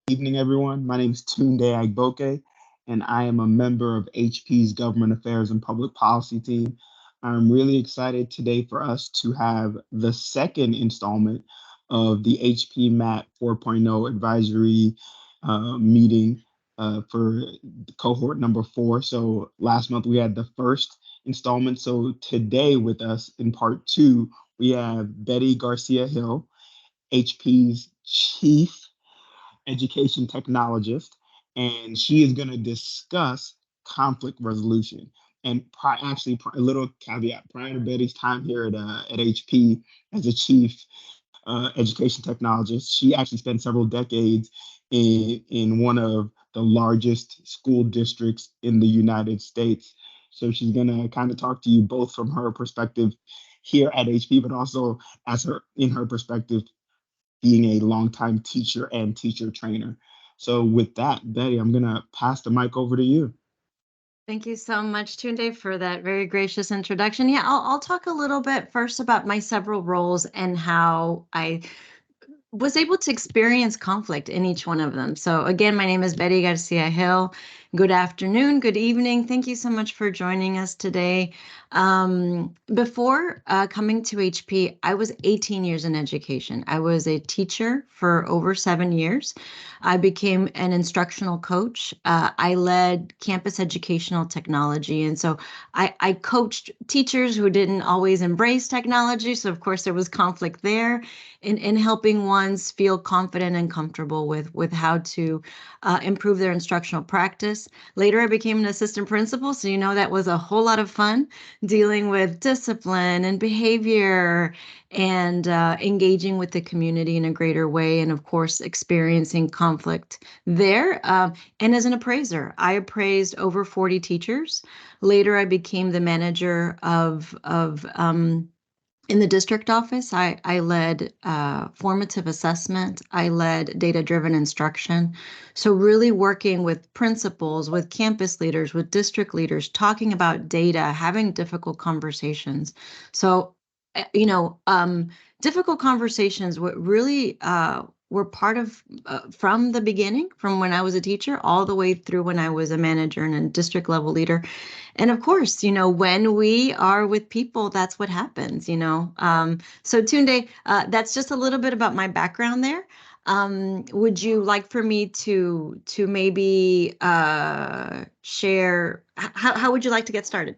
Evening, everyone. My name is Tunde Agboke, and I am a member of HP's Government Affairs and Public Policy team. I'm really excited today for us to have the second installment of the HP MAP 4.0 advisory meeting for cohort number 4. So last month we had the first installment. So today with us in part 2, we have Betty Garcia-Hill, HP's Chief Education Technologist, and she is going to discuss conflict resolution. And a little caveat: prior to Betty's time here at HP as a chief education technologist, she actually spent several decades in one of the largest school districts in the United States. So she's going to kind of talk to you both from her perspective here at HP, but also as her in her perspective being a longtime teacher and teacher trainer. So with that, Betty, I'm gonna pass the mic over to you. Thank you so much, Tunde, for that very gracious introduction. Yeah, I'll talk a little bit first about my several roles and how I was able to experience conflict in each one of them. So, again, my name is Betty Garcia-Hill. Good afternoon, good evening. Thank you so much for joining us today. Before coming to HP, I was 18 years in education. I was a teacher for over 7 years. I became an instructional coach. I led campus educational technology. And so I coached teachers who didn't always embrace technology. So, of course, there was conflict there in helping ones feel confident and comfortable with how to improve their instructional practice. Later, I became an assistant principal, so that was a whole lot of fun dealing with discipline and behavior and engaging with the community in a greater way, and of course, experiencing conflict there. And as an appraiser, I appraised over 40 teachers. Later, I became the manager of in the district office. I led formative assessment. I led data-driven instruction. So really working with principals, with campus leaders, with district leaders, talking about data, having difficult conversations. So, difficult conversations really were part of from the beginning, from when I was a teacher all the way through when I was a manager and a district level leader. And of course, when we are with people, that's what happens. So Tunde, that's just a little bit about my background there. Would you like for me to maybe share how would you like to get started?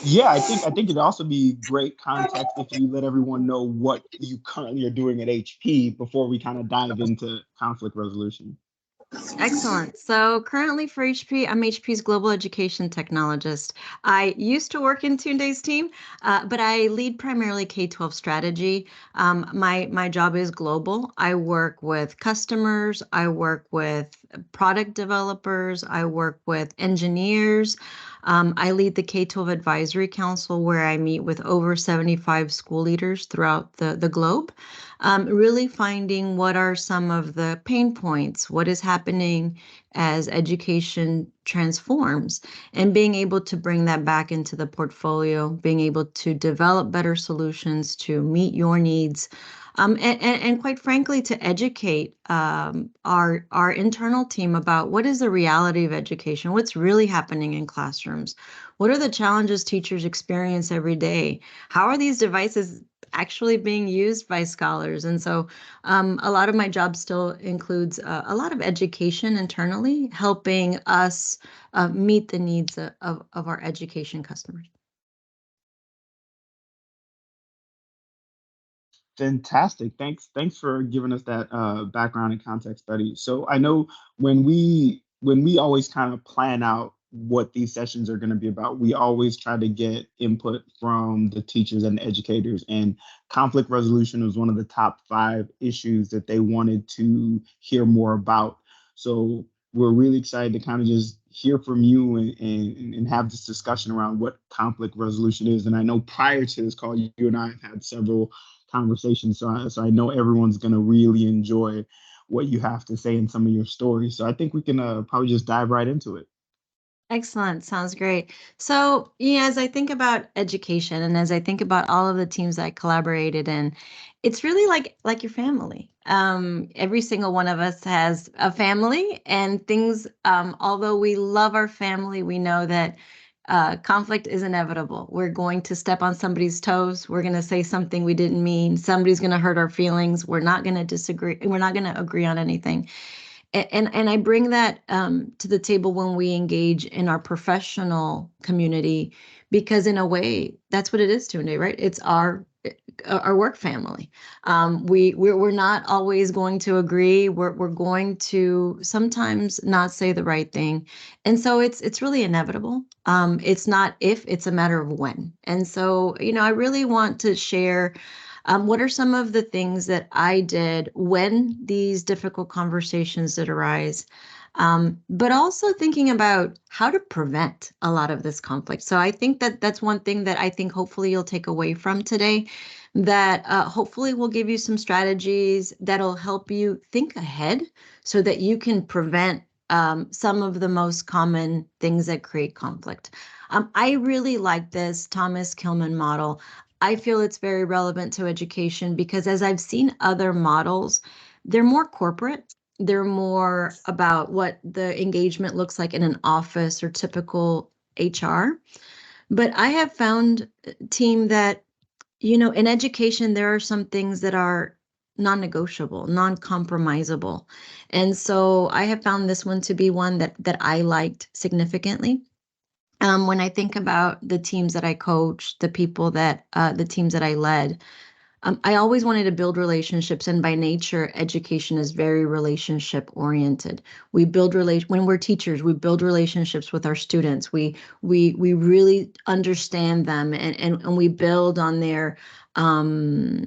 Yeah, I think it'd also be great context if you let everyone know what you currently are doing at HP before we kind of dive into conflict resolution. Excellent. So currently for HP, I'm HP's global education technologist. I used to work in Tunde's team, but I lead primarily K-12 strategy. My job is global. I work with customers. I work with product developers. I work with engineers. I lead the K-12 Advisory Council, where I meet with over 75 school leaders throughout the globe, really finding what are some of the pain points, what is happening as education transforms, and being able to bring that back into the portfolio, being able to develop better solutions to meet your needs. And quite frankly, to educate our internal team about what is the reality of education, what's really happening in classrooms, what are the challenges teachers experience every day, how are these devices actually being used by scholars. And so a lot of my job still includes a lot of education internally, helping us meet the needs of our education customers. Fantastic. Thanks for giving us that background and context, Betty. So I know when we always kind of plan out what these sessions are going to be about, we always try to get input from the teachers and the educators. And conflict resolution was one of the top 5 issues that they wanted to hear more about. So we're really excited to kind of just hear from you and have this discussion around what conflict resolution is. And I know prior to this call, you and I have had several conversation. So I know everyone's going to really enjoy what you have to say in some of your stories. So I think we can probably just dive right into it. Excellent. Sounds great. So, yeah, as I think about education and as I think about all of the teams that I collaborated in, it's really like your family. Every single one of us has a family and things, although we love our family, we know that conflict is inevitable. We're going to step on somebody's toes. We're going to say something we didn't mean. Somebody's going to hurt our feelings. We're not going to disagree. We're not going to agree on anything. And I bring that to the table when we engage in our professional community, because in a way, that's what it is today, right? It's our work family. We're not always going to agree. We're going to sometimes not say the right thing, and so it's really inevitable. It's not if, it's a matter of when. And so, I really want to share what are some of the things that I did when these difficult conversations did arise? But also thinking about how to prevent a lot of this conflict. So I think that that's one thing that I think hopefully you'll take away from today, that hopefully will give you some strategies that'll help you think ahead so that you can prevent some of the most common things that create conflict. I really like this Thomas Kilmann model. I feel it's very relevant to education because as I've seen other models, they're more corporate. They're more about what the engagement looks like in an office or typical HR. But I have found, team, that, in education, there are some things that are non-negotiable, non-compromisable. And so I have found this one to be one that I liked significantly. When I think about the teams that I coached, the teams that I led, I always wanted to build relationships, and by nature, education is very relationship oriented. We build when we're teachers, we build relationships with our students. We really understand them, and we build on their um,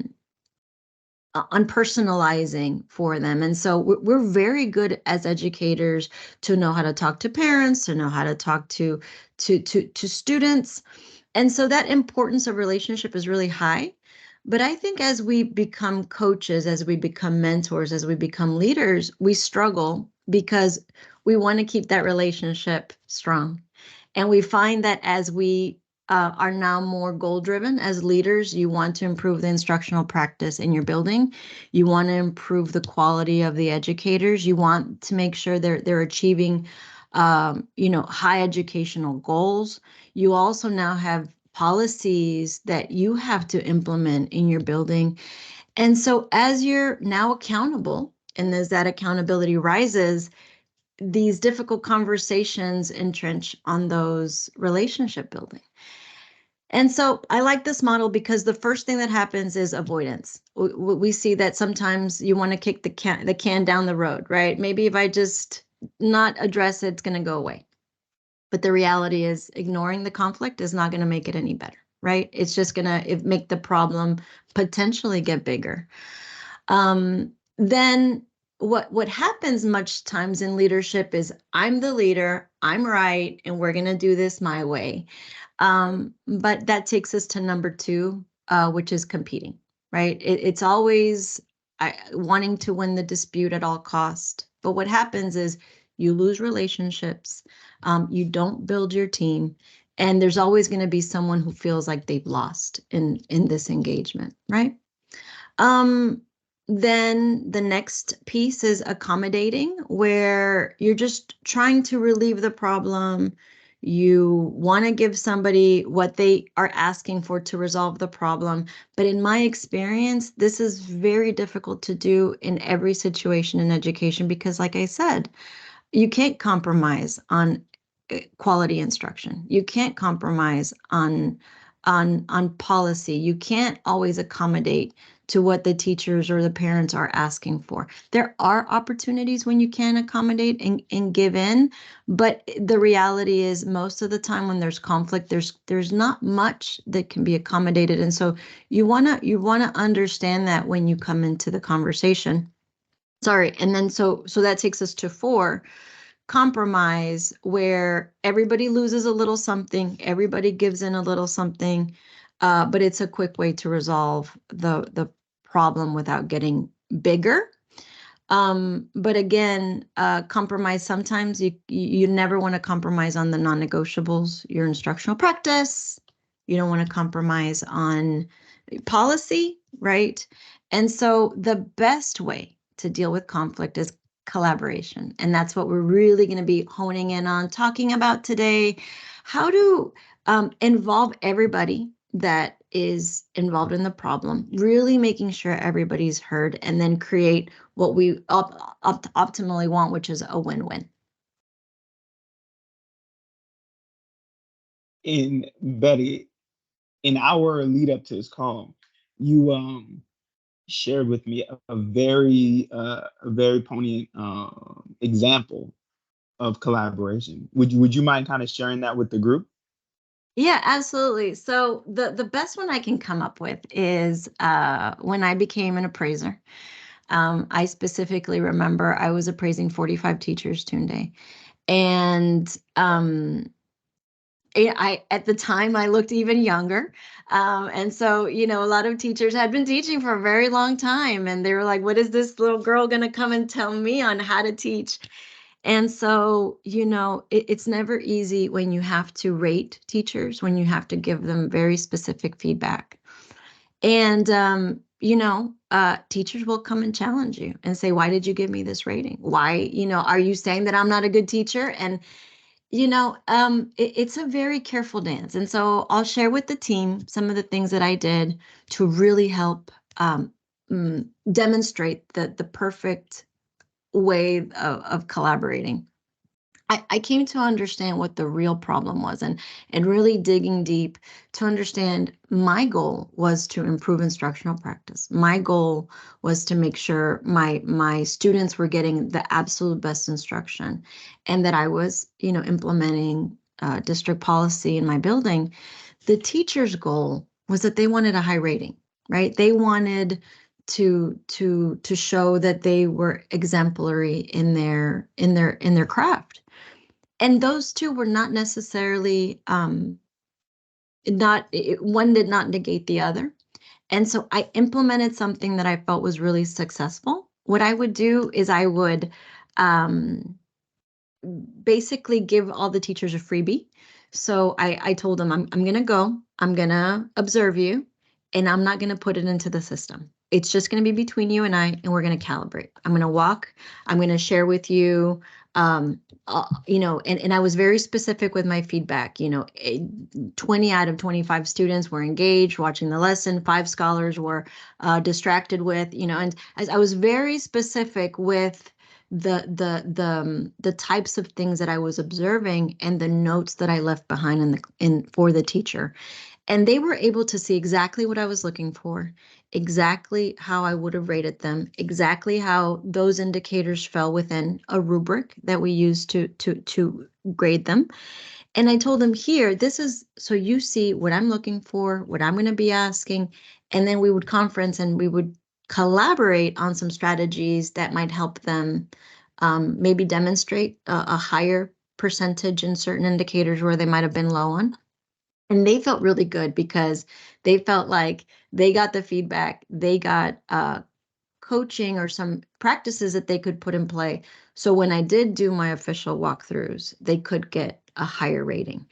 on personalizing for them. And so we're very good as educators to know how to talk to parents, to know how to talk to students. And so that importance of relationship is really high. But I think as we become coaches, as we become mentors, as we become leaders, we struggle because we want to keep that relationship strong. And we find that as we are now more goal driven as leaders, you want to improve the instructional practice in your building. You want to improve the quality of the educators. You want to make sure they're achieving, high educational goals. You also now have policies that you have to implement in your building. And so as you're now accountable, and as that accountability rises, these difficult conversations entrench on those relationship building. And so I like this model because the first thing that happens is avoidance. We see that sometimes you want to kick the can down the road, right? Maybe if I just not address it, it's going to go away. But the reality is ignoring the conflict is not going to make it any better, right? It's just going to make the problem potentially get bigger. Then what happens much times in leadership is I'm the leader, I'm right, and we're going to do this my way. But that takes us to number two, which is competing, right? It's always wanting to win the dispute at all cost. But what happens is you lose relationships, you don't build your team, and there's always going to be someone who feels like they've lost in this engagement, right? Um, then the next piece is accommodating, where you're just trying to relieve the problem. You want to give somebody what they are asking for to resolve the problem. But in my experience, this is very difficult to do in every situation in education because, like I said, you can't compromise on quality instruction. You can't compromise on policy. You can't always accommodate to what the teachers or the parents are asking for. There are opportunities when you can accommodate and give in, but the reality is most of the time when there's conflict, there's not much that can be accommodated. And so you wanna understand that when you come into the conversation. Sorry. And then so that takes us to four, compromise, where everybody loses a little something, everybody gives in a little something, but it's a quick way to resolve the problem without getting bigger. But again, compromise, sometimes you never want to compromise on the non-negotiables, your instructional practice. You don't want to compromise on policy, right? And so the best way to deal with conflict is collaboration. And that's what we're really going to be honing in on, talking about today. How to involve everybody that is involved in the problem, really making sure everybody's heard, and then create what we optimally want, which is a win-win. And Betty, in our lead up to this call, you shared with me a very poignant example of collaboration. Would you mind kind of sharing that with the group? Yeah, absolutely. So the best one I can come up with is when I became an appraiser. I specifically remember I was appraising 45 teachers Tunde, and I at the time I looked even younger, and so a lot of teachers had been teaching for a very long time, and they were like, "What is this little girl going to come and tell me on how to teach?" And so it's never easy when you have to rate teachers, when you have to give them very specific feedback, and teachers will come and challenge you and say, "Why did you give me this rating? Why, are you saying that I'm not a good teacher?" And it's a very careful dance. And so I'll share with the team some of the things that I did to really help demonstrate the perfect way of collaborating. I came to understand what the real problem was, and really digging deep to understand my goal was to improve instructional practice. My goal was to make sure my students were getting the absolute best instruction, and that I was, implementing district policy in my building. The teacher's goal was that they wanted a high rating, right? They wanted to show that they were exemplary in their craft, and those two were not necessarily not one did not negate the other. And so I implemented something that I felt was really successful. What I would do is I would um, basically give all the teachers a freebie. So I told them, I'm going to go, I'm going to observe you, and I'm not going to put it into the system. It's just going to be between you and I, and we're going to calibrate. I'm going to walk, I'm going to share with you, and I was very specific with my feedback. 20 out of 25 students were engaged watching the lesson, 5 scholars were distracted with, and as I was very specific with the types of things that I was observing and the notes that I left behind in for the teacher. And they were able to see exactly what I was looking for, exactly how I would have rated them, exactly how those indicators fell within a rubric that we use to grade them. And I told them, here, this is so you see what I'm looking for, what I'm going to be asking. And then we would conference and we would collaborate on some strategies that might help them maybe demonstrate a higher percentage in certain indicators where they might have been low on. And they felt really good because they felt like they got the feedback, they got coaching or some practices that they could put in play. So when I did do my official walkthroughs, they could get a higher rating.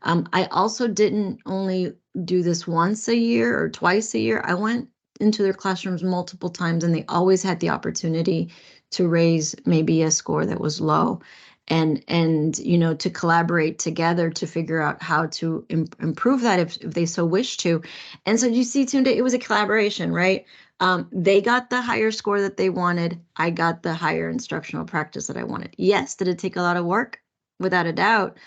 I also didn't only do this once a year or twice a year. I went into their classrooms multiple times, and they always had the opportunity to raise maybe a score that was low, and to collaborate together to figure out how to improve that if they so wish to. And so you see, Tunde, it was a collaboration, right? They got the higher score that they wanted. I got the higher instructional practice that I wanted. Yes, did it take a lot of work? Without a doubt.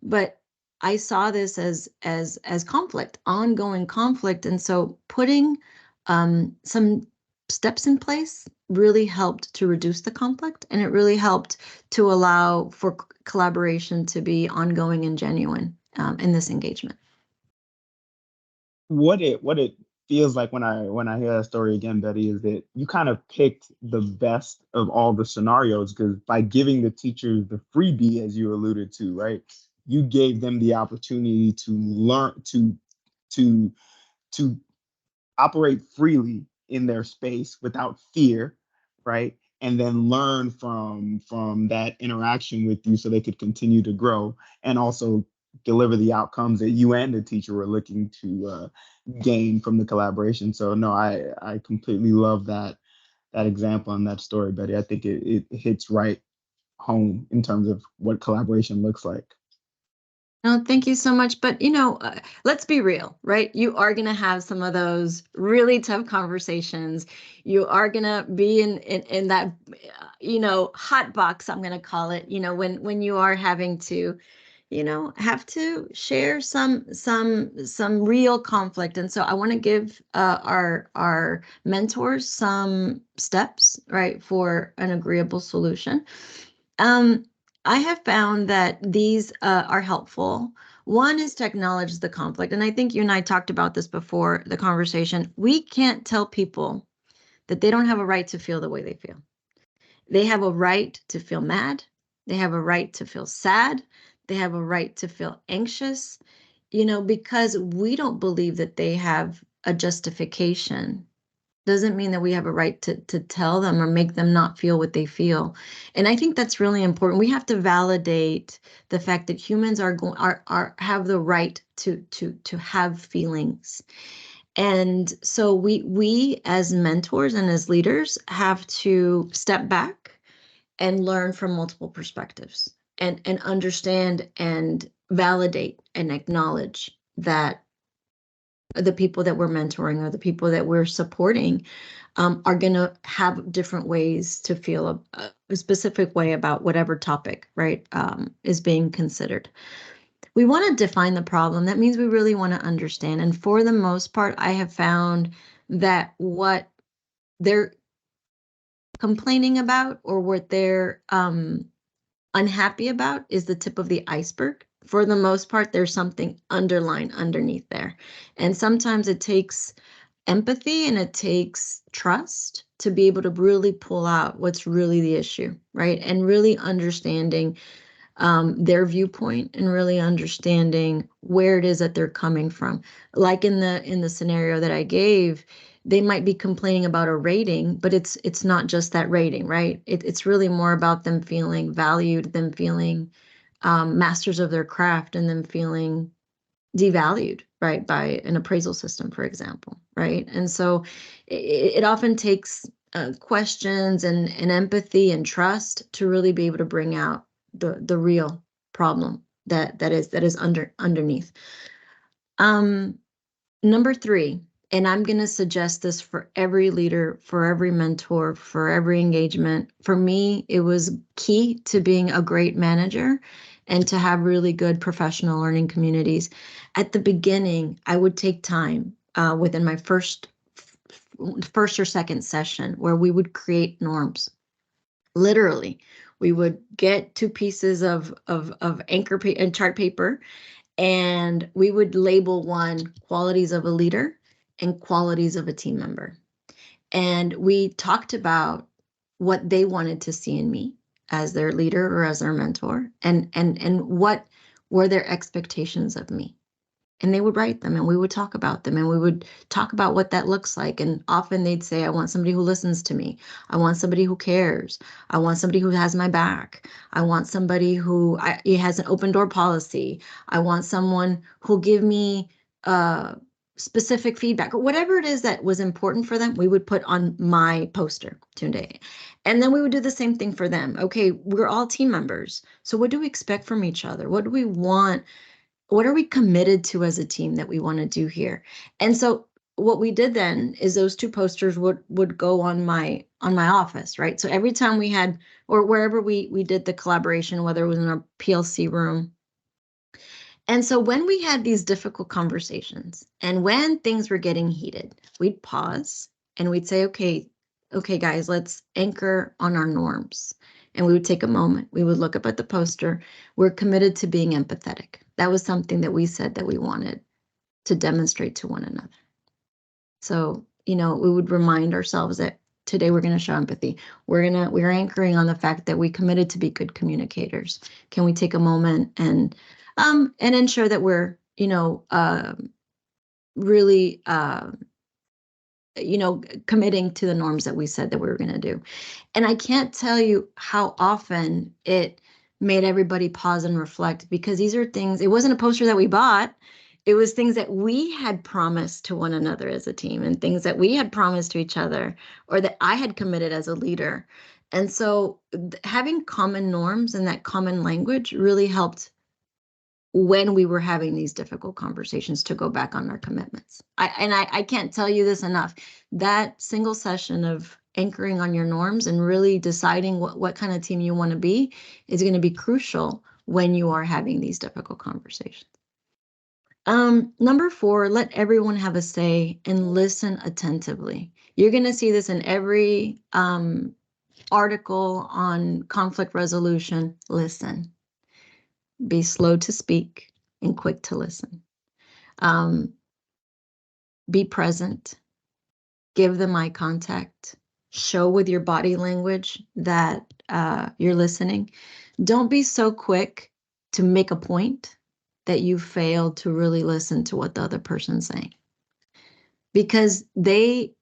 But I saw this as conflict, ongoing conflict. And so putting some steps in place really helped to reduce the conflict, and it really helped to allow for collaboration to be ongoing and genuine in this engagement. What it feels like when I hear that story again, Betty, is that you kind of picked the best of all the scenarios, because by giving the teachers the freebie, as you alluded to, right, you gave them the opportunity to learn to to operate freely in their space without fear, right? and then learn from that interaction with you so they could continue to grow and also deliver the outcomes that you and the teacher were looking to gain from the collaboration. So no, I completely love that example and that story, Betty. I think it hits right home in terms of what collaboration looks like. No, thank you so much. But let's be real, right? You are gonna have some of those really tough conversations. You are gonna be in that hot box, I'm gonna call it. When you are having to, have to share some real conflict. And so I want to give our mentors some steps, right, for an agreeable solution. Um, I have found that these are helpful. One is to acknowledge the conflict. And I think you and I talked about this before the conversation. We can't tell people that they don't have a right to feel the way they feel. They have a right to feel mad. They have a right to feel sad. They have a right to feel anxious, because we don't believe that they have a justification doesn't mean that we have a right to tell them or make them not feel what they feel. And I think that's really important. We have to validate the fact that humans are have the right to have feelings. And so we as mentors and as leaders have to step back and learn from multiple perspectives and understand and validate and acknowledge that the people that we're mentoring or the people that we're supporting are going to have different ways to feel a specific way about whatever topic, right, is being considered. We want to define the problem. That means we really want to understand. And for the most part, I have found that what they're complaining about or what they're unhappy about is the tip of the iceberg. For the most part, there's something underlined underneath there. And sometimes it takes empathy and it takes trust to be able to really pull out what's really the issue, right? And really understanding their viewpoint and really understanding where it is that they're coming from. Like in the scenario that I gave, they might be complaining about a rating, but it's not just that rating, right? It's really more about them feeling valued, them feeling masters of their craft, and them feeling devalued, right, by an appraisal system, for example, right? And so it often takes questions and empathy and trust to really be able to bring out the real problem that is underneath. Um, Number three, and I'm going to suggest this for every leader, for every mentor, for every engagement. For me, it was key to being a great manager and to have really good professional learning communities. At the beginning, I would take time within my first or second session where we would create norms. Literally, we would get two pieces of and chart paper, and we would label one qualities of a leader and qualities of a team member. And we talked about what they wanted to see in me as their leader or as their mentor, and what were their expectations of me. And they would write them and we would talk about them and we would talk about what that looks like. And often they'd say, I want somebody who listens to me. I want somebody who cares. I want somebody who has my back. I want somebody who has an open door policy. I want someone who'll give me specific feedback or whatever it is that was important for them. We would put on my poster Tunde. And then we would do the same thing for them. Okay, we're all team members. So what do we expect from each other? What do we want? What are we committed to as a team that we want to do here? And so what we did then is those two posters would go on my office, right? So every time we had, or wherever we did the collaboration, whether it was in our PLC room. And so when we had these difficult conversations and when things were getting heated, we'd pause and we'd say, okay, guys, let's anchor on our norms. And we would take a moment. We would look up at the poster. We're committed to being empathetic. That was something that we said that we wanted to demonstrate to one another. So, we would remind ourselves that today we're going to show empathy. We're anchoring on the fact that we committed to be good communicators. Can we take a moment and ensure that we're, really committing to the norms that we said that we were going to do. And I can't tell you how often it made everybody pause and reflect, because these are things, it wasn't a poster that we bought. It was things that we had promised to one another as a team, and things that we had promised to each other, or that I had committed as a leader. And so having common norms and that common language really helped when we were having these difficult conversations to go back on our commitments. I can't tell you this enough. That single session of anchoring on your norms and really deciding what kind of team you want to be is going to be crucial when you are having these difficult conversations. Number 4, let everyone have a say and listen attentively. You're going to see this in every article on conflict resolution. Listen. Be slow to speak and quick to listen. Um, be present. Give them eye contact. Show with your body language that you're listening. Don't be so quick to make a point that you failed to really listen to what the other person's saying, because they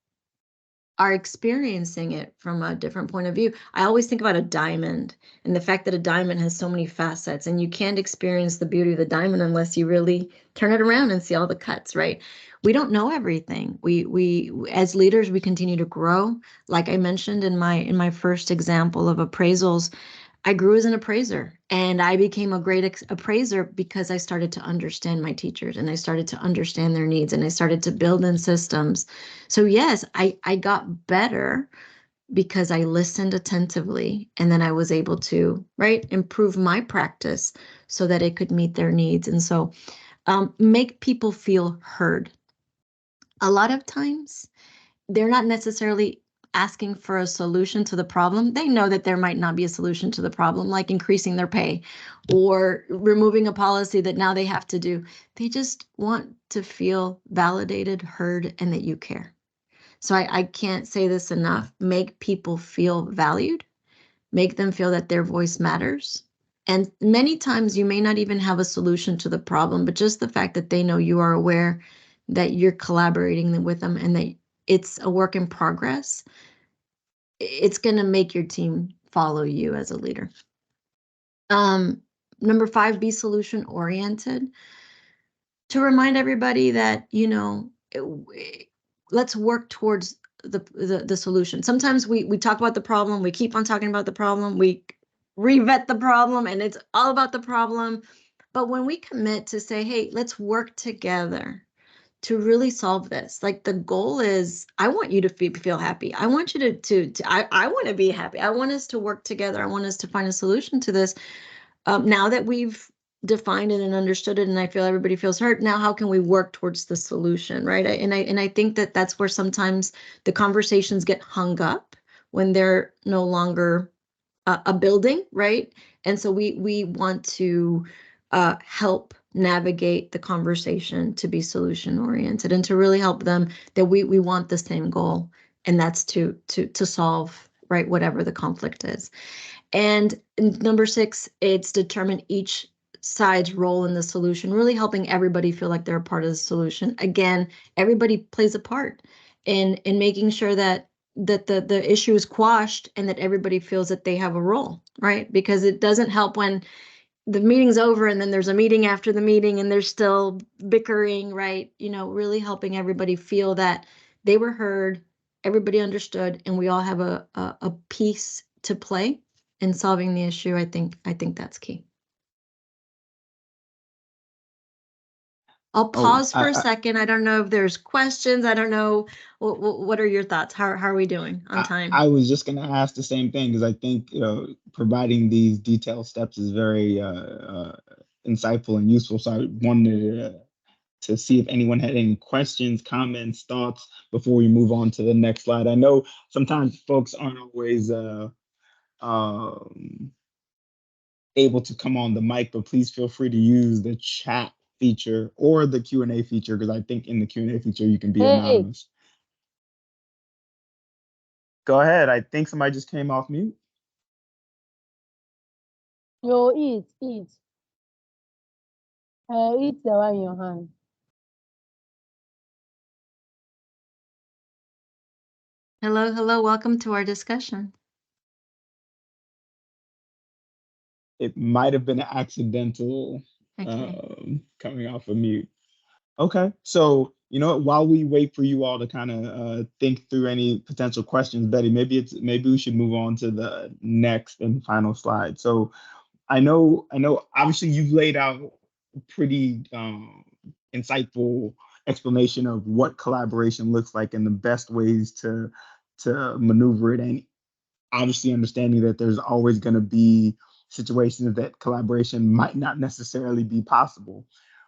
are experiencing it from a different point of view. I always think about a diamond and the fact that a diamond has so many facets, and you can't experience the beauty of the diamond unless you really turn it around and see all the cuts, right? We don't know everything. We as leaders, we continue to grow. Like I mentioned in my first example of appraisals, I grew as an appraiser, and I became a great appraiser because I started to understand my teachers, and I started to understand their needs, and I started to build in systems. So yes, I got better because I listened attentively, and then I was able to, right, improve my practice so that it could meet their needs. And so make people feel heard. A lot of times they're not necessarily asking for a solution to the problem. They know that there might not be a solution to the problem, like increasing their pay or removing a policy that now they have to do. They just want to feel validated, heard, and that you care. So I can't say this enough. Make people feel valued, make them feel that their voice matters. And many times you may not even have a solution to the problem, but just the fact that they know you are aware, that you're collaborating with them, and that it's a work in progress, it's going to make your team follow you as a leader. Number 5, be solution oriented. To remind everybody that, let's work towards the solution. Sometimes we talk about the problem, we keep on talking about the problem, we revet the problem, and it's all about the problem. But when we commit to say, hey, let's work together to really solve this, like the goal is, I want you to feel happy. I want you I want to be happy. I want us to work together. I want us to find a solution to this. Now that we've defined it and understood it, and I feel everybody feels hurt, now how can we work towards the solution, right? And I think that that's where sometimes the conversations get hung up when they're no longer a building, right? And so we want to help navigate the conversation to be solution oriented, and to really help them that we want the same goal, and that's to solve, right, whatever the conflict is. And number 6, it's determine each side's role in the solution, really helping everybody feel like they're a part of the solution. Again, everybody plays a part in making sure that the issue is quashed, and that everybody feels that they have a role, right? Because it doesn't help when the meeting's over and then there's a meeting after the meeting and they're still bickering, right? Really helping everybody feel that they were heard, everybody understood, and we all have a piece to play in solving the issue. I think that's key. I'll Oh, pause for a second. I don't know if there's questions. I don't know. What are your thoughts? How are we doing on time? I was just going to ask the same thing, because I think providing these detailed steps is very insightful and useful. So I wanted to see if anyone had any questions, comments, thoughts before we move on to the next slide. I know sometimes folks aren't always um, able to come on the mic, but please feel free to use the chat feature or the Q&A feature, because I think in the Q&A feature you can be Hey, anonymous. Go ahead. I think somebody just came off mute. yo, eat. Eat the one in your hand. Hello, hello. Welcome to our discussion. It might have been an accidental Okay. coming off of mute. Okay, so you know what? While we wait for you all to kind of think through any potential questions, Betty, maybe we should move on to the next and final slide. So I know. Obviously, you've laid out a pretty insightful explanation of what collaboration looks like and the best ways to maneuver it. And obviously understanding that there's always going to be situations that collaboration might not necessarily be possible,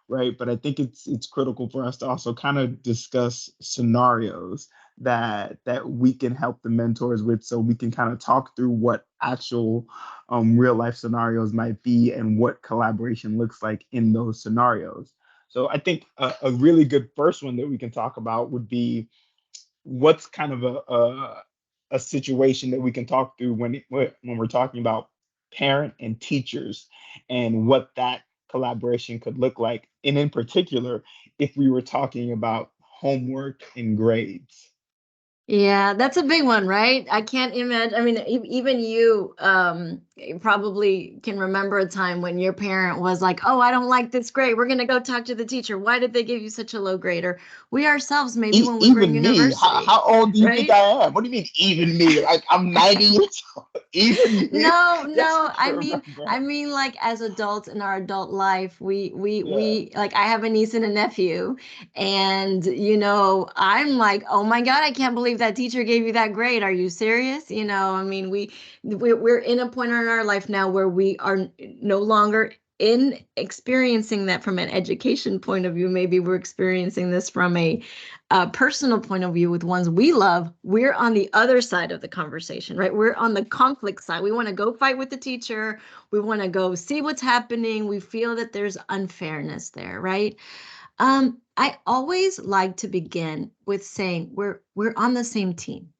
right? But I think it's critical for us to also kind of discuss scenarios that we can help the mentors with, so we can kind of talk through what actual real life scenarios might be and what collaboration looks like in those scenarios. So I think a really good first one that we can talk about would be what's kind of a situation that we can talk through when we're talking about parent and teachers and what that collaboration could look like, and in particular if we were talking about homework and grades. Yeah, that's a big one, right? I can't imagine. I mean, even you probably can remember a time when your parent was like, "Oh, I don't like this grade. We're going to go talk to the teacher. Why did they give you such a low grade?" Or we ourselves, maybe when we were in Even me, university, how old do you think right? I am? What do you mean even me? Like I'm 90 years old. Even me? No, Yes, no. I can remember. I mean, like as adults in our adult life, Yeah. we like. I have a niece and a nephew, and I'm like, oh my God, I can't believe that teacher gave you that grade. Are you serious? I mean, we're in a point in our life now where we are no longer in experiencing that from an education point of view. Maybe we're experiencing this from a personal point of view with ones we love. We're on the other side of the conversation, right? We're on the conflict side. We want to go fight with the teacher. We want to go see what's happening. We feel that there's unfairness there, right? I always like to begin with saying we're on the same team.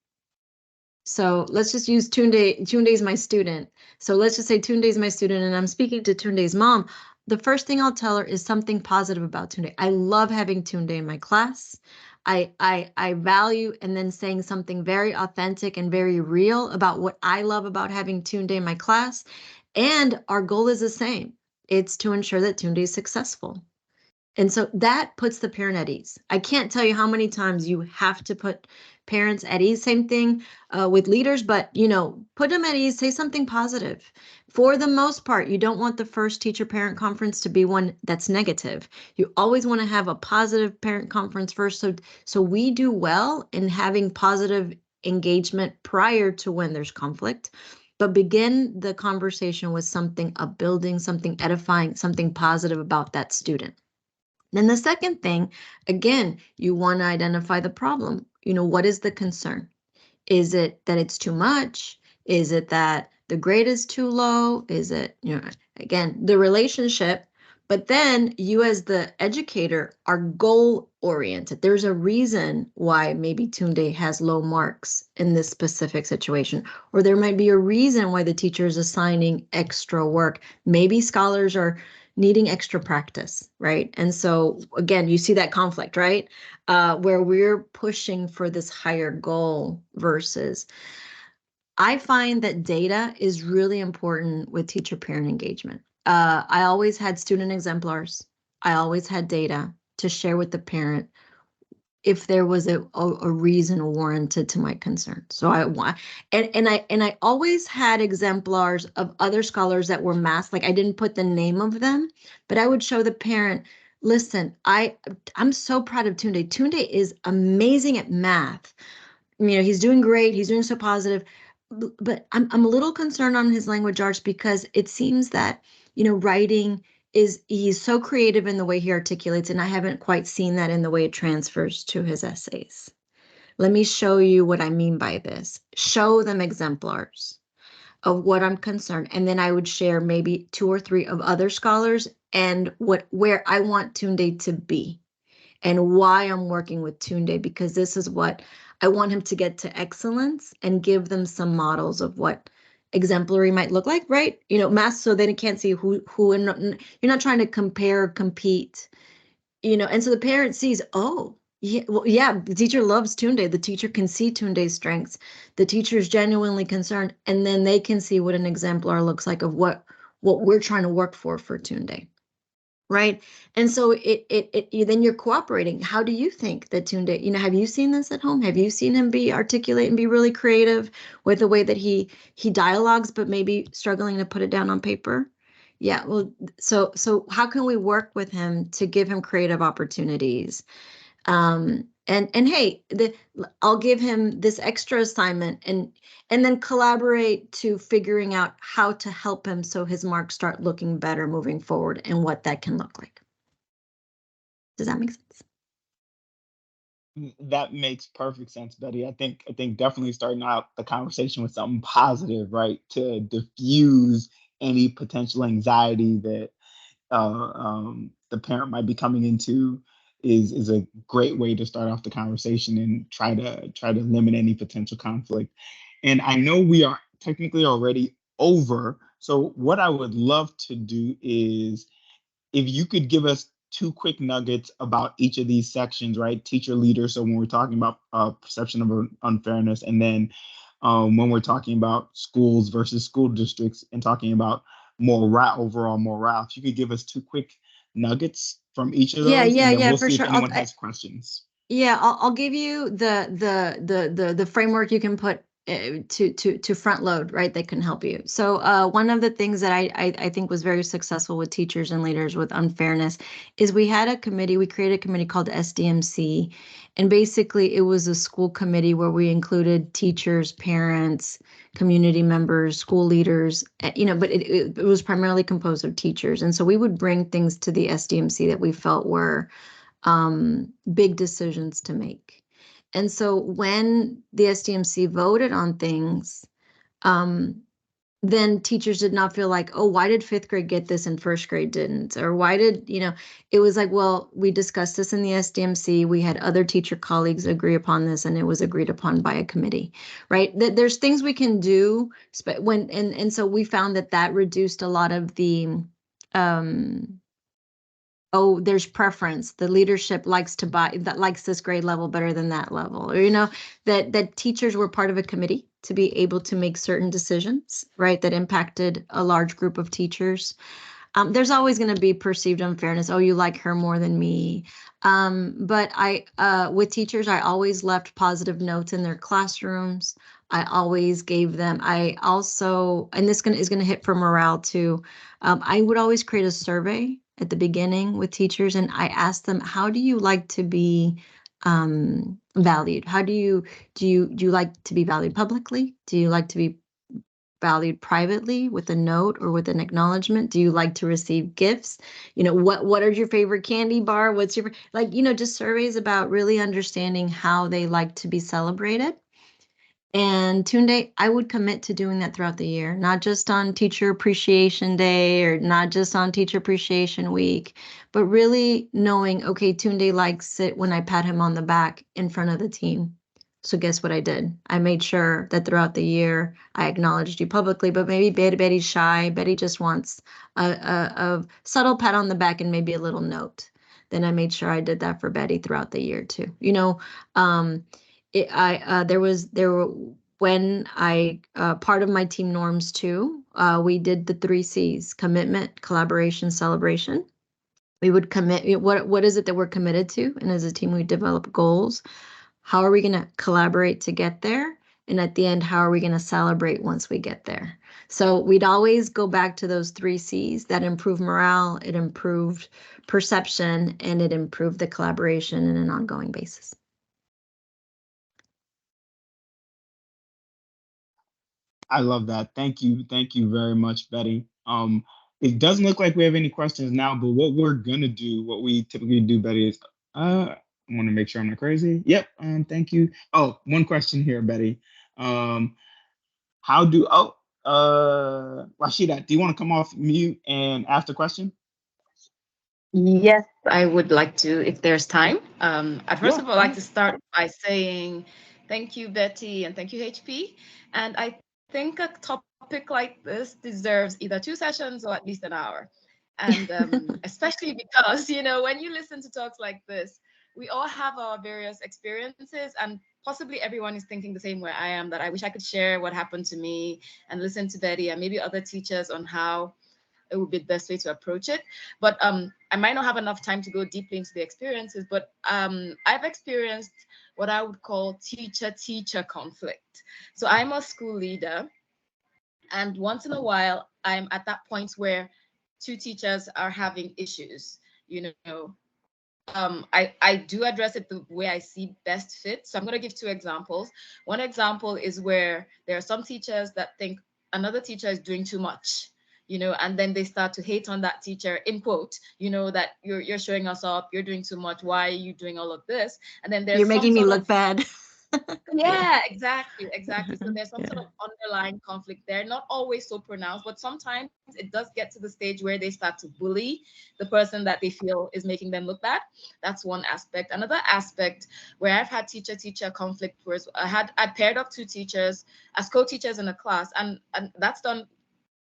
So let's just use Tunde. Tunde is my student. So let's just say Tunde is my student, and I'm speaking to Tunde's mom. The first thing I'll tell her is something positive about Tunde. I love having Tunde in my class. I value and then saying something very authentic and very real about what I love about having Tunde in my class. And our goal is the same. It's to ensure that Tunde is successful. And so that puts the parent at ease. I can't tell you how many times you have to put parents at ease. Same thing with leaders, but put them at ease. Say something positive. For the most part, you don't want the first teacher-parent conference to be one that's negative. You always want to have a positive parent conference first, so we do well in having positive engagement prior to when there's conflict. But begin the conversation with something upbuilding, something edifying, something positive about that student. Then the second thing, again, you want to identify the problem. What is the concern? Is it that it's too much? Is it that the grade is too low? Is it, again, the relationship? But then you, as the educator, are goal oriented. There's a reason why maybe Tunde has low marks in this specific situation, or there might be a reason why the teacher is assigning extra work. Maybe scholars are needing extra practice, right? And so again, you see that conflict, right? Where we're pushing for this higher goal versus. I find that data is really important with teacher-parent engagement. I always had student exemplars. I always had data to share with the parent if there was a reason warranted to my concern. So I want, and I always had exemplars of other scholars that were masked. Like I didn't put the name of them, but I would show the parent, listen, I'm so proud of Tunde. Tunde is amazing at math. He's doing great. He's doing so positive. But I'm a little concerned on his language arts because it seems that, writing he's so creative in the way he articulates, and I haven't quite seen that in the way it transfers to his essays. Let me show you what I mean by this. Show them exemplars of what I'm concerned. And then I would share maybe two or three of other scholars and where I want Tunde to be and why I'm working with Tunde, because this is what I want him to get to excellence, and give them some models of what exemplary might look like, right? Math, so they can't see who, and you're not trying to compare, compete, and so the parent sees, oh, Yeah, well, yeah, the teacher loves Tunde. The teacher can see Tunde's strengths. The teacher is genuinely concerned, and then they can see what an exemplar looks like of what we're trying to work for Tunde. Right. And so then you're cooperating. How do you think that Tunde, have you seen this at home? Have you seen him be articulate and be really creative with the way that he dialogues, but maybe struggling to put it down on paper? Yeah, well, so how can we work with him to give him creative opportunities? And hey, I'll give him this extra assignment and then collaborate to figuring out how to help him so his marks start looking better moving forward and what that can look like. Does that make sense? That makes perfect sense, Betty. I think definitely starting out the conversation with something positive, right, to diffuse any potential anxiety that the parent might be coming into is a great way to start off the conversation and try to limit any potential conflict. And I know we are technically already over. So what I would love to do is if you could give us two quick nuggets about each of these sections, right? Teacher leader. So when we're talking about perception of unfairness, and then when we're talking about schools versus school districts, and talking about morale, overall morale, if you could give us two quick nuggets from each of Yeah, those, yeah, and then yeah, we'll for see if sure. anyone has questions. Yeah, I'll give you the framework you can put to front load, right? That can help you. So one of the things that I think was very successful with teachers and leaders with unfairness is we had a committee. We created a committee called SDMC, and basically it was a school committee where we included teachers, parents, community members, school leaders. But it was primarily composed of teachers, and so we would bring things to the SDMC that we felt were big decisions to make. And so when the SDMC voted on things, um, then teachers did not feel like, oh, why did fifth grade get this and first grade didn't? Or why did, it was like, well, we discussed this in the SDMC. We had other teacher colleagues agree upon this, and it was agreed upon by a committee, right? There's things we can do and so we found that reduced a lot of the, oh, there's preference. The leadership likes this grade level better than that level. Or, that teachers were part of a committee to be able to make certain decisions, right, that impacted a large group of teachers. There's always going to be perceived unfairness. Oh, you like her more than me. But with teachers, I always left positive notes in their classrooms. I always gave them. I also, and is going to hit for morale too. I would always create a survey at the beginning with teachers, and I asked them, "How do you like to be valued? How do you like to be valued publicly? Do you like to be valued privately with a note or with an acknowledgement? Do you like to receive gifts? What are your favorite candy bar? What's your just surveys about really understanding how they like to be celebrated. And Tunde, I would commit to doing that throughout the year, not just on Teacher Appreciation Day or not just on Teacher Appreciation Week, but really knowing, okay, Tunde likes it when I pat him on the back in front of the team. So guess what I did? I made sure that throughout the year I acknowledged you publicly, but maybe Betty's shy. Betty just wants a subtle pat on the back and maybe a little note. Then I made sure I did that for Betty throughout the year too. There were when I part of my team norms too. We did the 3 C's: commitment, collaboration, celebration. We would commit. What is it that we're committed to? And as a team, we develop goals. How are we going to collaborate to get there? And at the end, how are we going to celebrate once we get there? So we'd always go back to those 3 C's that improved morale, it improved perception, and it improved the collaboration in an ongoing basis. I love that. Thank you. Thank you very much, Betty. It doesn't look like we have any questions now, but what we're gonna do, what we typically do, Betty, is I want to make sure I'm not crazy. Yep. Thank you. Oh, one question here, Betty. Um, how do Rashida, do you want to come off mute and ask the question? Yes, I would like to, if there's time. I'd first Yeah, of all go like ahead. to start by saying thank you, Betty, and thank you, HP. And I think a topic like this deserves either 2 sessions or at least an hour. And especially because, when you listen to talks like this, we all have our various experiences, and possibly everyone is thinking the same way I am, that I wish I could share what happened to me and listen to Betty and maybe other teachers on how it would be the best way to approach it. But I might not have enough time to go deeply into the experiences, but I've experienced what I would call teacher-teacher conflict. So I'm a school leader, and once in a while, I'm at that point where two teachers are having issues. You know, I do address it the way I see best fit. So I'm going to give two examples. One example is where there are some teachers that think another teacher is doing too much, and then they start to hate on that teacher, in quote, that you're showing us up, you're doing too much, why are you doing all of this? And then You're there's some making me sort look of bad. yeah, exactly. So there's some Yeah. sort of underlying conflict there, not always so pronounced, but sometimes it does get to the stage where they start to bully the person that they feel is making them look bad. That's one aspect. Another aspect where I've had teacher-teacher conflict was I paired up two teachers as co-teachers in a class, and that's done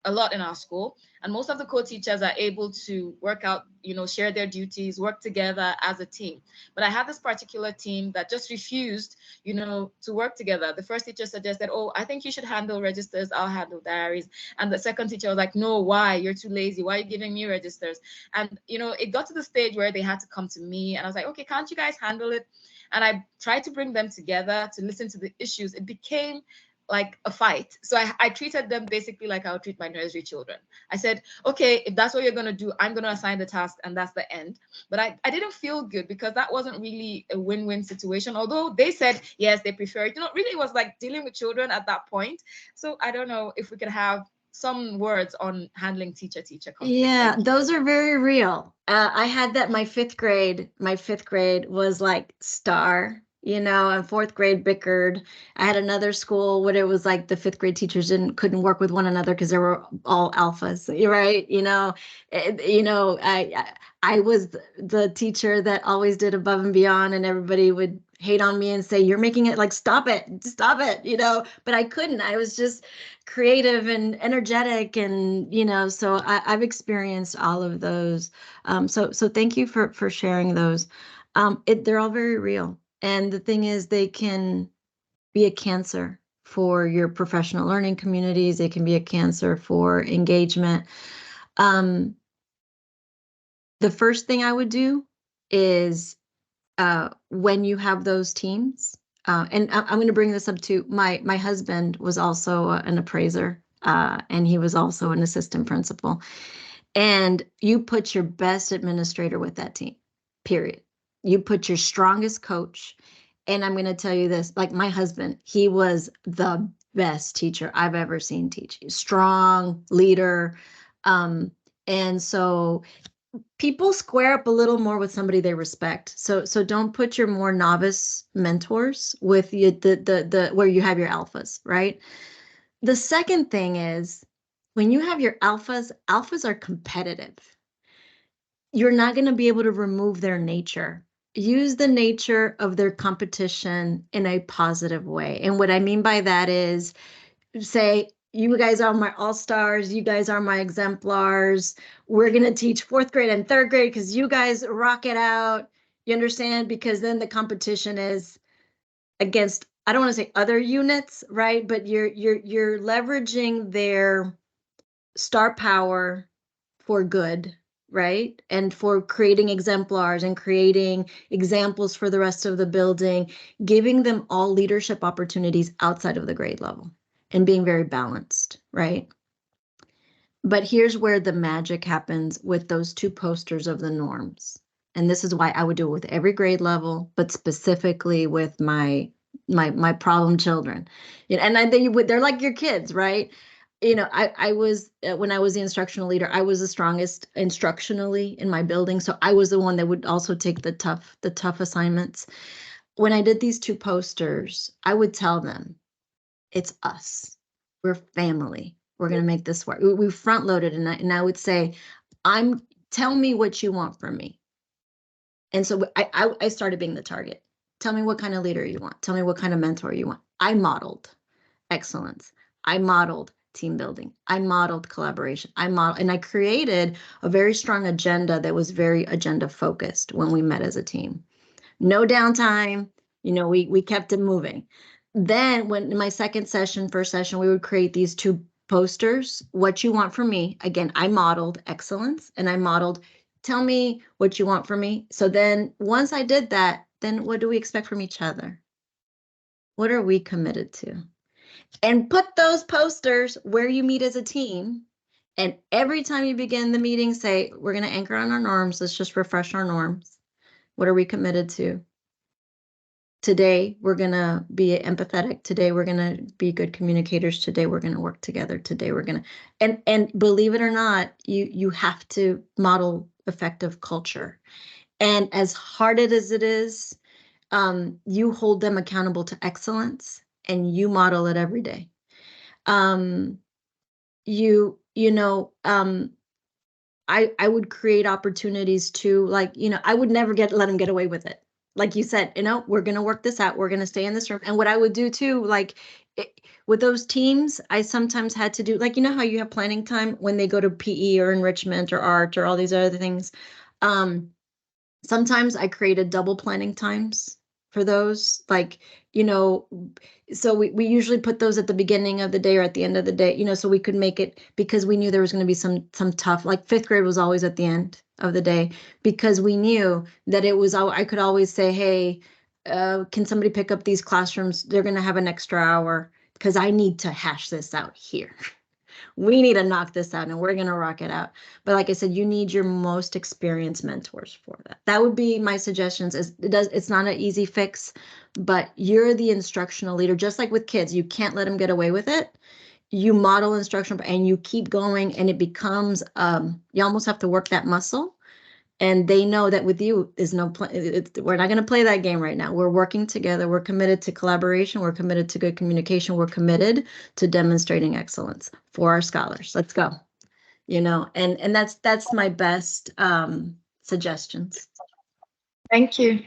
a lot in our school, and most of the co-teachers are able to work out, share their duties, work together as a team. But I had this particular team that just refused, to work together. The first teacher suggested, oh, I think you should handle registers, I'll handle diaries. And the second teacher was like, no, why? You're too lazy, why are you giving me registers? And it got to the stage where they had to come to me, and I was like, okay, can't you guys handle it? And I tried to bring them together to listen to the issues. It became like a fight. So I treated them basically like I would treat my nursery children. I said, okay, if that's what you're going to do, I'm going to assign the task, and that's the end. But I didn't feel good because that wasn't really a win-win situation. Although they said, yes, they prefer it. Really it was like dealing with children at that point. So I don't know if we could have some words on handling teacher-teacher conflict. Yeah, those are very real. I had that my fifth grade. My fifth grade was like star, and fourth grade bickered. I had another school where it was like the fifth grade teachers couldn't work with one another because they were all alphas, right? I was the teacher that always did above and beyond, and everybody would hate on me and say, you're making it, like, stop it, but I couldn't. I was just creative and energetic, and so I've experienced all of those. So thank you for sharing those. They're all very real, and the thing is, they can be a cancer for your professional learning communities. They can be a cancer for engagement. The first thing I would do is, when you have those teams, and I'm going to bring this up too. My husband was also an appraiser, and he was also an assistant principal. And you put your best administrator with that team, period. You put your strongest coach. And I'm going to tell you this, like my husband, he was the best teacher I've ever seen teach. Strong leader. And so people square up a little more with somebody they respect. So don't put your more novice mentors with you, the where you have your alphas, right? The second thing is, when you have your alphas are competitive. You're not going to be able to remove their nature. Use the nature of their competition in a positive way. And what I mean by that is, say, you guys are my all-stars, you guys are my exemplars. We're going to teach fourth grade and third grade because you guys rock it out. You understand? Because then the competition is against, I don't want to say other units, right? But you're leveraging their star power for good, right? And for creating exemplars and creating examples for the rest of the building, giving them all leadership opportunities outside of the grade level and being very balanced, right? But here's where the magic happens with those two posters of the norms. And this is why I would do it with every grade level, but specifically with my problem children. And they're like your kids, right? I was, when I was the instructional leader, I was the strongest instructionally in my building. So I was the one that would also take the tough assignments. When I did these two posters, I would tell them, it's us. We're family. We're going to make this work. We front loaded. And I would say, tell me what you want from me. And so I started being the target. Tell me what kind of leader you want. Tell me what kind of mentor you want. I modeled excellence. I modeled team building. I modeled collaboration. And I created a very strong agenda that was very agenda focused when we met as a team. No downtime. We kept it moving. Then when in my first session, we would create these 2 posters. What you want from me. Again, I modeled excellence and I modeled, tell me what you want from me. So then once I did that, then what do we expect from each other? What are we committed to? And put those posters where you meet as a team. And every time you begin the meeting, say, we're going to anchor on our norms. Let's just refresh our norms. What are we committed to? Today, we're going to be empathetic. Today, we're going to be good communicators. Today, we're going to work together. Today, we're going to, and believe it or not, you have to model effective culture. And as hard as it is, you hold them accountable to excellence and you model it every day. I would create opportunities to, like, I would never let them get away with it. Like you said, we're going to work this out. We're going to stay in this room. And what I would do too, like with those teams, I sometimes had to do, like, how you have planning time when they go to PE or enrichment or art or all these other things. Sometimes I created double planning times for those, like, so we usually put those at the beginning of the day or at the end of the day, so we could make it, because we knew there was going to be some tough, like 5th grade was always at the end of the day, because we knew that I could always say, hey, can somebody pick up these classrooms? They're going to have an extra hour because I need to hash this out here. We need to knock this out and we're going to rock it out. But like I said, you need your most experienced mentors for that. That would be my suggestions. It's not an easy fix, but you're the instructional leader. Just like with kids, you can't let them get away with it. You model instruction and you keep going, and it becomes, you almost have to work that muscle. And they know that with you is no we're not going to play that game right now. We're working together. We're committed to collaboration. We're committed to good communication. We're committed to demonstrating excellence for our scholars. Let's go. And that's my best suggestions. Thank you.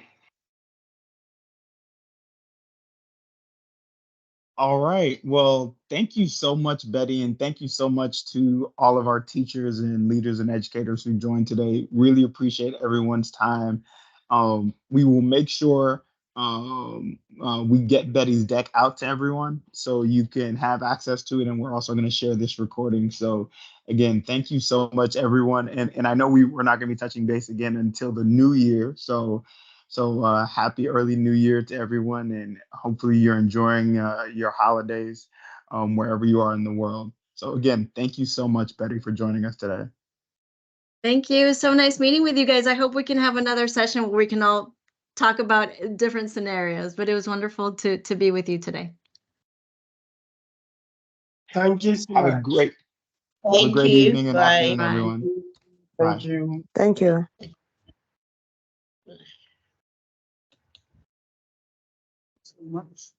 All right. Well, thank you so much, Betty, and thank you so much to all of our teachers and leaders and educators who joined today. Really appreciate everyone's time. We will make sure we get Betty's deck out to everyone so you can have access to it, and we're also going to share this recording. So again, thank you so much, everyone. And I know we're not going to be touching base again until the new year. So happy early new year to everyone, and hopefully you're enjoying your holidays wherever you are in the world. So again, thank you so much, Betty, for joining us today. Thank you. So nice meeting with you guys. I hope we can have another session where we can all talk about different scenarios, but it was wonderful to be with you today. Thank you so Have a much. great Thank you. evening and Bye. afternoon, Bye. everyone. Thank Bye. you. Thank you. So much.